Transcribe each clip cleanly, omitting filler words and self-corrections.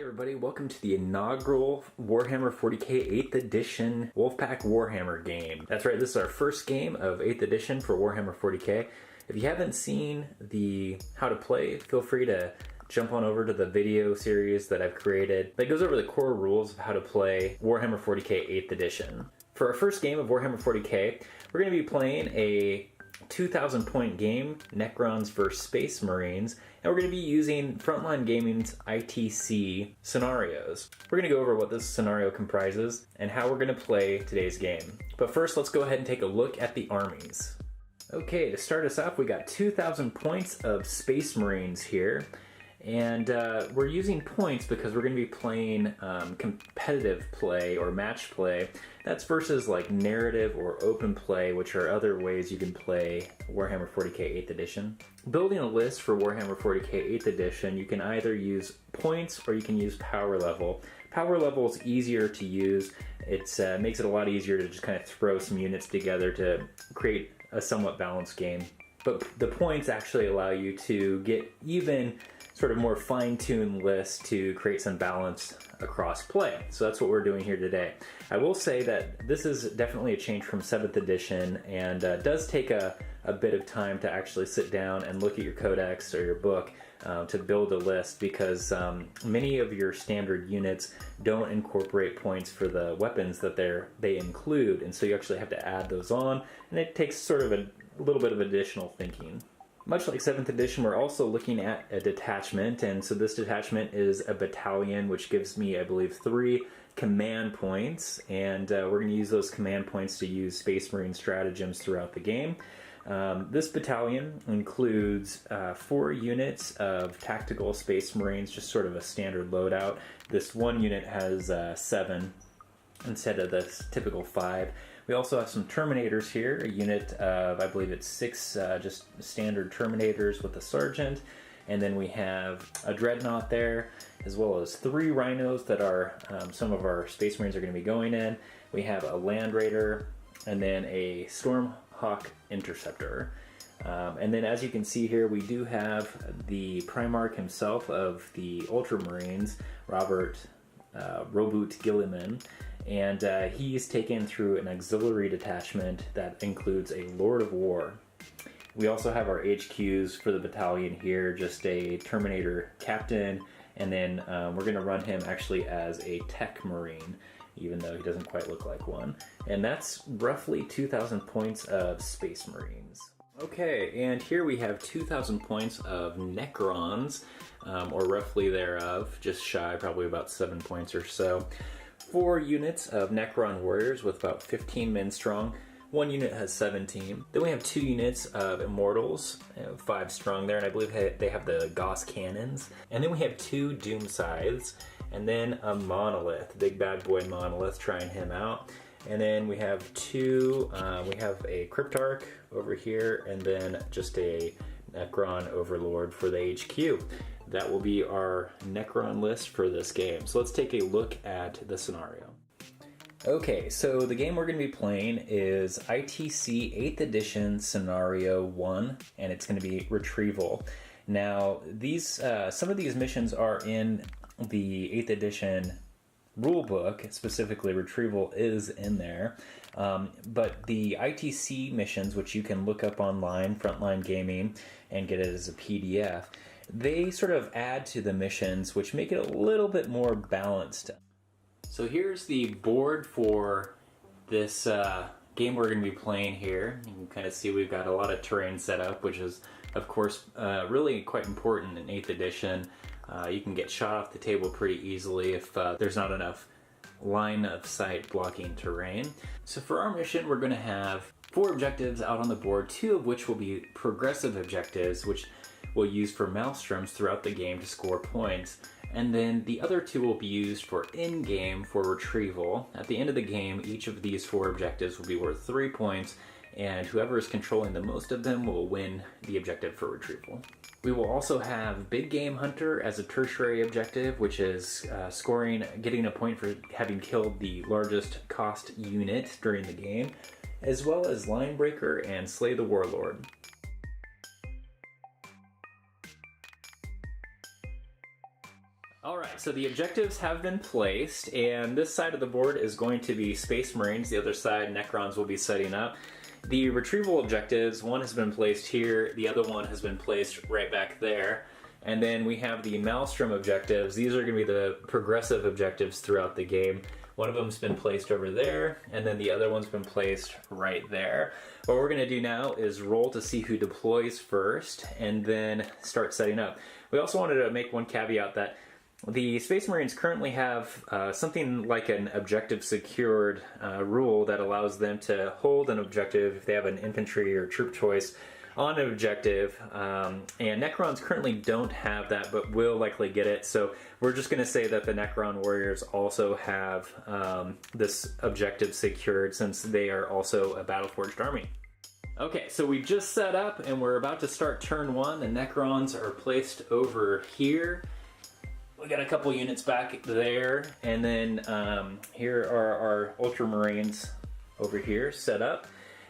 Hey everybody, welcome to the inaugural Warhammer 40k 8th edition Wolfpack Warhammer game. That's right, this is our first game of 8th edition for Warhammer 40k. If you haven't seen the how to play, feel free to jump on over to the video series that I've created that goes over the core rules of how to play Warhammer 40k 8th edition. For our first game of Warhammer 40k, we're going to be playing a 2,000 point game, Necrons vs. Space Marines, and we're going to be using Frontline Gaming's ITC scenarios. We're going to go over what this scenario comprises and how we're going to play today's game. But first, let's go ahead and take a look at the armies. Okay, to start us off, we got 2,000 points of Space Marines here. And we're using points because we're going to be playing competitive play or match play. That's versus like narrative or open play, which are other ways you can play Warhammer 40k 8th edition. Building a list for Warhammer 40k 8th edition, you can either use points or you can use power level. Power level is easier to use. It makes it a lot easier to just kind of throw some units together to create a somewhat balanced game. But the points actually allow you to get even sort of more fine-tuned list to create some balance across play. So that's what we're doing here today. I will say that this is definitely a change from 7th edition and does take a bit of time to actually sit down and look at your codex or your book to build a list, because many of your standard units don't incorporate points for the weapons that they include, and so you actually have to add those on, and it takes sort of a little bit of additional thinking. Much like 7th edition, we're also looking at a detachment, and so this detachment is a battalion, which gives me, I believe, 3 command points, and we're going to use those command points to use Space Marine stratagems throughout the game. This battalion includes 4 units of tactical Space Marines, just sort of a standard loadout. This one unit has 7 instead of the typical 5. We also have some Terminators here, a unit of, I believe it's 6 just standard Terminators with a Sergeant. And then we have a Dreadnought there, as well as 3 Rhinos that are some of our Space Marines are going to be going in. We have a Land Raider, and then a Stormhawk Interceptor. And then as you can see here, we do have the Primarch himself of the Ultramarines, Robert Roboute Guilliman. And he's taken through an auxiliary detachment that includes a Lord of War. We also have our HQs for the battalion here, just a Terminator captain, and then we're going to run him actually as a Tech Marine, even though he doesn't quite look like one. And that's roughly 2,000 points of Space Marines. Okay, and here we have 2,000 points of Necrons, or roughly thereof, just shy, probably about 7 points or so. 4 units of Necron warriors with about 15 men strong. 1 unit has 17. Then we have 2 units of Immortals, 5 strong there, and I believe they have the Gauss cannons. And then we have 2 Doom Scythes, and then a Monolith, big bad boy Monolith, trying him out. And then we have we have a Cryptarch over here, and then just a Necron Overlord for the HQ. That will be our Necron list for this game. So let's take a look at the scenario. Okay, so the game we're going to be playing is ITC 8th edition Scenario 1, and it's going to be Retrieval. Now, these some of these missions are in the 8th edition rulebook, specifically Retrieval is in there. But the ITC missions, which you can look up online, Frontline Gaming, and get it as a PDF, they sort of add to the missions, which make it a little bit more balanced. So here's the board for this game we're going to be playing here. You can kind of see we've got a lot of terrain set up, which is, of course, really quite important in 8th edition. You can get shot off the table pretty easily if there's not enough line of sight blocking terrain. So for our mission, we're going to have 4 objectives out on the board, 2 of which will be progressive objectives, which we'll use for Maelstroms throughout the game to score points. And then the other 2 will be used for in-game for retrieval. At the end of the game, each of these 4 objectives will be worth 3 points, and whoever is controlling the most of them will win the objective for retrieval. We will also have Big Game Hunter as a tertiary objective, which is getting a point for having killed the largest cost unit during the game, as well as Linebreaker and Slay the Warlord. Alright, so the objectives have been placed, and this side of the board is going to be Space Marines. The other side, Necrons, will be setting up. The retrieval objectives, one has been placed here, the other one has been placed right back there. And then we have the Maelstrom objectives. These are going to be the progressive objectives throughout the game. One of them's been placed over there, and then the other one's been placed right there. What we're going to do now is roll to see who deploys first, and then start setting up. We also wanted to make one caveat that the Space Marines currently have something like an objective secured rule that allows them to hold an objective if they have an infantry or troop choice on an objective, and Necrons currently don't have that, but will likely get it. So we're just going to say that the Necron warriors also have this objective secured, since they are also a battle-forged army. Okay, so we just set up and we're about to start turn one. The Necrons are placed over here. We got a couple units back there, and then here are our Ultramarines over here set up.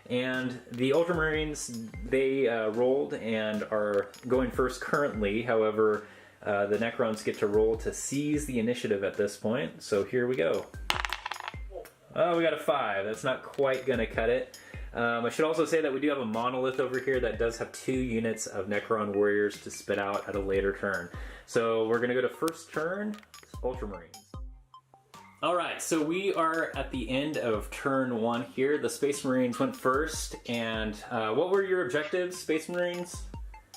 And the Ultramarines, they rolled and are going first currently. However, the Necrons get to roll to seize the initiative at this point. So here we go. Oh, we got a 5. That's not quite gonna cut it. I should also say that we do have a monolith over here that does have 2 units of Necron warriors to spit out at a later turn. So we're gonna go to first turn, Ultramarines. Alright, so we are at the end of turn 1 here. The Space Marines went first, and what were your objectives, Space Marines?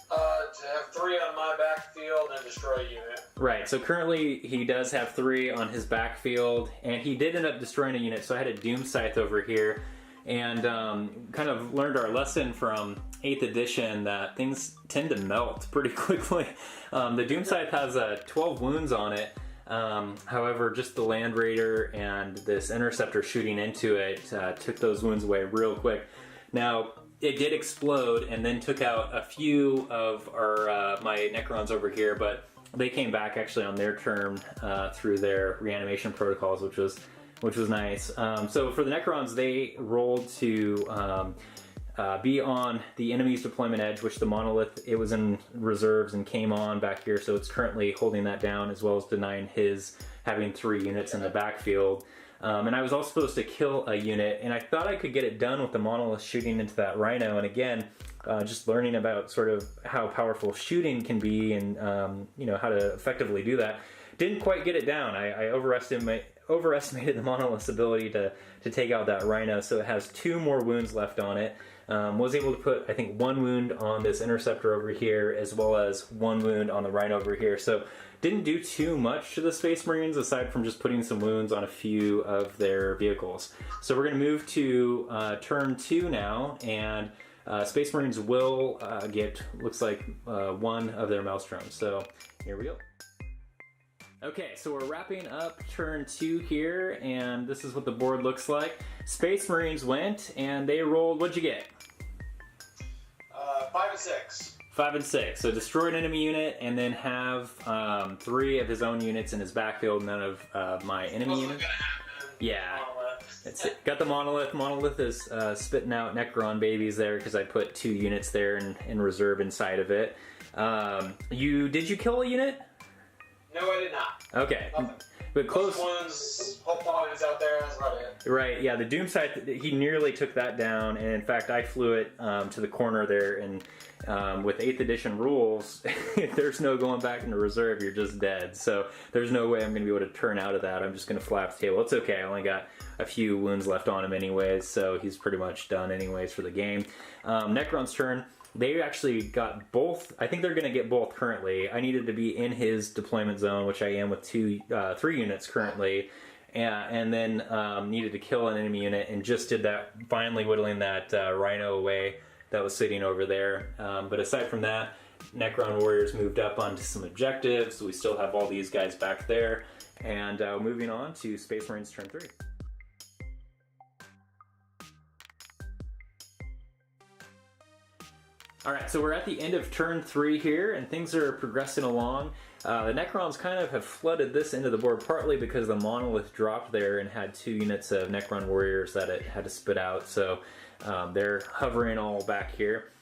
To have 3 on my backfield and destroy a unit. Right, so currently he does have 3 on his backfield, and he did end up destroying a unit, so I had a Doom Scythe over here, and kind of learned our lesson from 8th edition that things tend to melt pretty quickly. The Doom Scythe has 12 wounds on it. However, just the Land Raider and this Interceptor shooting into it took those wounds away real quick. Now, it did explode and then took out a few of our my Necrons over here, but they came back actually on their turn through their reanimation protocols, which was nice. So for the Necrons, they rolled to be on the enemy's deployment edge, which the monolith, it was in reserves and came on back here, so it's currently holding that down, as well as denying his having 3 units in the backfield. And I was also supposed to kill a unit, and I thought I could get it done with the monolith shooting into that rhino, and again, just learning about sort of how powerful shooting can be, and you know, how to effectively do that. Didn't quite get it down. I overestimated the monolith's ability to take out that rhino, so it has 2 more wounds left on it. Was able to put, I think, 1 wound on this Interceptor over here, as well as 1 wound on the rhino over here. So didn't do too much to the Space Marines, aside from just putting some wounds on a few of their vehicles. So we're going to move to turn 2 now, and Space Marines will get, looks like, 1 of their Maelstroms. So here we go. Okay, so we're wrapping up turn 2 here, and this is what the board looks like. Space Marines went, and they rolled, what'd you get? 5 and 6. 5 and 6. So destroy an enemy unit, and then have 3 of his own units in his backfield, none of my enemy units. Yeah. That's it. Got the monolith. Monolith is spitting out Necron babies there, because I put 2 units there in reserve inside of it. Did you kill a unit? No, I did not. Okay. Nothing. But close ones, hope is out there, that's about it. Right, yeah, the Doom Scythe, he nearly took that down, and in fact I flew it to the corner there, and with 8th edition rules, if there's no going back into reserve, you're just dead. So there's no way I'm going to be able to turn out of that. I'm just going to flap the table. It's okay, I only got a few wounds left on him anyways, so he's pretty much done anyways for the game. Necron's turn. They actually got both. I think they're going to get both currently. I needed to be in his deployment zone, which I am with 3 units currently, and then needed to kill an enemy unit, and just did that, finally whittling that rhino away that was sitting over there. But aside from that, Necron warriors moved up onto some objectives. So we still have all these guys back there, and moving on to Space Marines turn 3. Alright, so we're at the end of turn 3 here, and things are progressing along. The Necrons kind of have flooded this end of the board, partly because the monolith dropped there and had 2 units of Necron warriors that it had to spit out, so they're hovering all back here.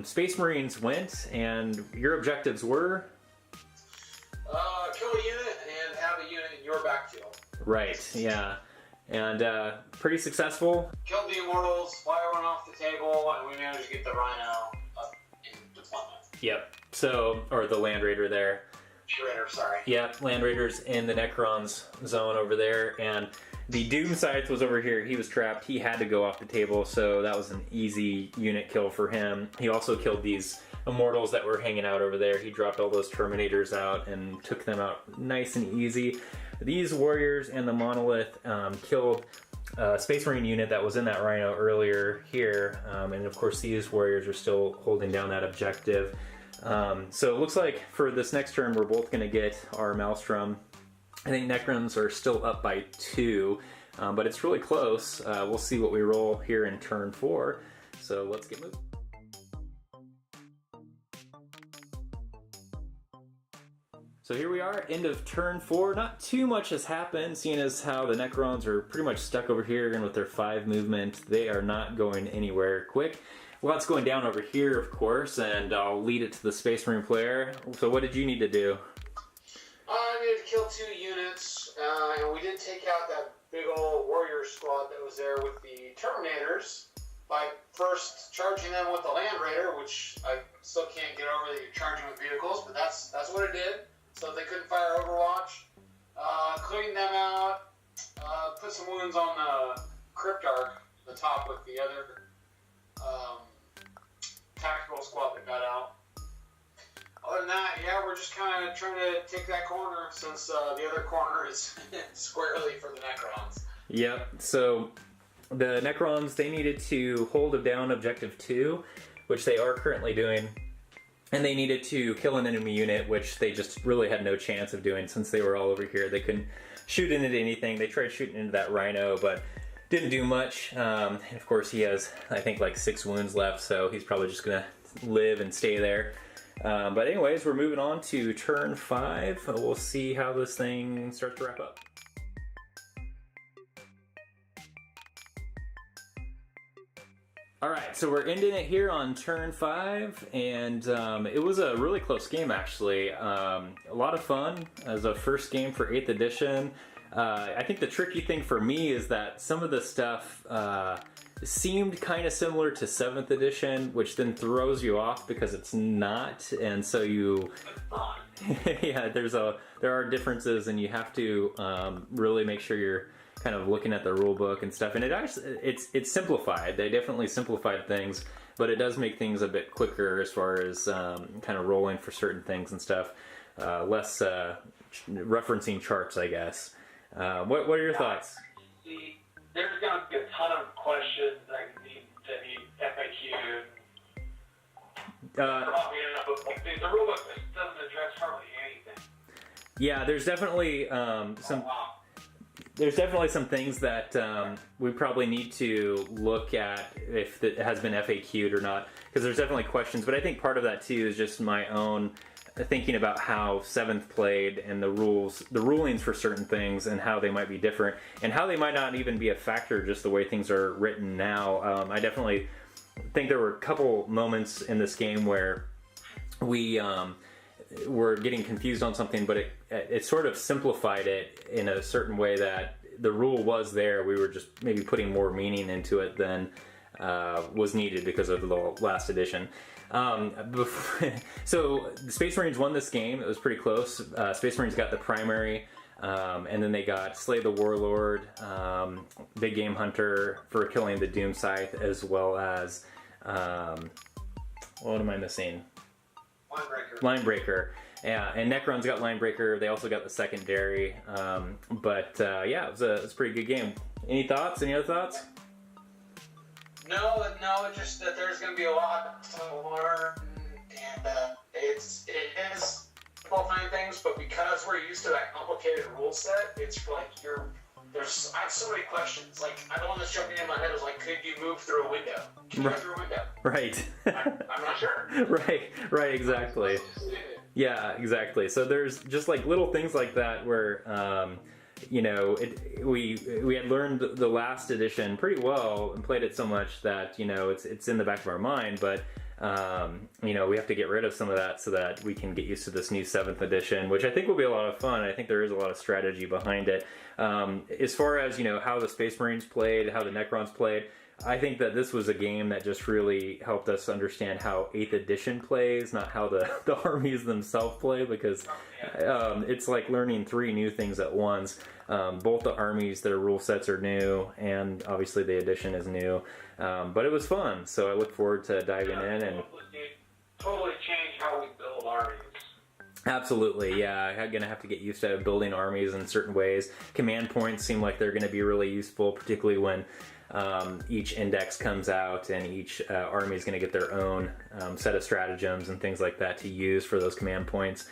Space Marines went, and your objectives were? Kill a unit your backfield. Right, yeah. And pretty successful. Killed the Immortals, fire went off the table, and we managed to get the Rhino up in deployment. Yep. So, or the Land Raider there. Raider, sorry. Yep, Land Raiders in the Necrons zone over there, and the Doom Scythe was over here. He was trapped. He had to go off the table, so that was an easy unit kill for him. He also killed these Immortals that were hanging out over there. He dropped all those Terminators out and took them out nice and easy. These Warriors and the Monolith killed a Space Marine unit that was in that Rhino earlier here, and of course these Warriors are still holding down that objective. So it looks like for this next turn we're both going to get our Maelstrom. I think Necrons are still up by 2, but it's really close. We'll see what we roll here in turn 4. So let's get moving. So here we are, end of turn 4. Not too much has happened, seeing as how the Necrons are pretty much stuck over here, and with their 5 movement, they are not going anywhere quick. Lots going down over here, of course, and I'll lead it to the Space Marine player. So what did you need to do? I needed to kill 2 units, and we did take out that big old warrior squad that was there with the Terminators by first charging them with the Land Raider, which I still can't get over that you're charging with vehicles, but that's what it did. So they couldn't fire Overwatch. Cleaned them out, put some wounds on the Cryptarch, the top with the other tactical squad that got out. Other than that, yeah, we're just kind of trying to take that corner since the other corner is squarely for the Necrons. Yep, so the Necrons, they needed to hold down Objective 2, which they are currently doing, and they needed to kill an enemy unit, which they just really had no chance of doing since they were all over here. They couldn't shoot into anything. They tried shooting into that Rhino, but didn't do much. And of course, he has, I think, like 6 wounds left, so he's probably just going to live and stay there. But anyways, we're moving on to turn 5. We'll see how this thing starts to wrap up. Alright, so we're ending it here on turn 5, and it was a really close game actually. A lot of fun as a first game for 8th edition. I think the tricky thing for me is that some of the stuff seemed kind of similar to 7th edition, which then throws you off because it's not, and so you yeah, there are differences, and you have to really make sure you're kind of looking at the rule book and stuff. And it's simplified. They definitely simplified things, but it does make things a bit quicker as far as kind of rolling for certain things and stuff. Less referencing charts, I guess. What are your thoughts? There's going to be a ton of questions that need FAQ. The rulebook doesn't address hardly anything. Yeah, there's definitely some. There's definitely some things that we probably need to look at if it has been FAQ'd or not, because there's definitely questions. But I think part of that too is just my own thinking about how 7th played and the rulings for certain things and how they might be different and how they might not even be a factor just the way things are written now. I definitely think there were a couple moments in this game where we were getting confused on something, but it sort of simplified it in a certain way that the rule was there. We were just maybe putting more meaning into it than was needed because of the last edition. So the Space Marines won this game. It was pretty close. Space Marines got the primary, and then they got Slay the Warlord, Big Game Hunter for killing the Doom Scythe, as well as what am I missing? Linebreaker. Yeah, and Necrons got Linebreaker. They also got the secondary. Yeah, it was a pretty good game. Any thoughts? Any other thoughts? No, just that there's going to be a lot to learn, and it is simplifying things, but because we're used to that complicated rule set, it's like I have so many questions. Like, the one that's jumping in my head is like, could you move through a window? Can you move through a window? Right. I'm not sure. Right, exactly. Yeah, exactly. So there's just like little things like that where we had learned the last edition pretty well and played it so much that it's in the back of our mind, but You know, we have to get rid of some of that so that we can get used to this new 7th edition, which I think will be a lot of fun. I think there is a lot of strategy behind it. As far as, you know, how the Space Marines played, how the Necrons played, I think that this was a game that just really helped us understand how 8th edition plays, not how the armies themselves play, because it's like learning 3 new things at once. Both the armies, their rule sets are new, and obviously the edition is new. But it was fun, so I look forward to diving in. And totally changed how we build armies. Absolutely, yeah. I'm going to have to get used to building armies in certain ways. Command points seem like they're going to be really useful, particularly when each index comes out and each army is going to get their own set of stratagems and things like that to use for those command points.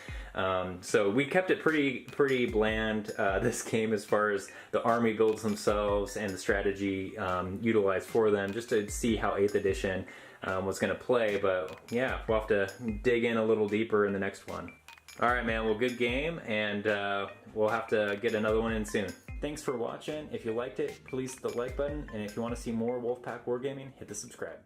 So we kept it pretty bland, this game, as far as the army builds themselves and the strategy utilized for them, just to see how 8th edition was going to play. But yeah, we'll have to dig in a little deeper in the next one. All right, man. Well, good game, and we'll have to get another one in soon. Thanks for watching. If you liked it, please hit the like button, and if you want to see more Wolfpack Wargaming, hit the subscribe.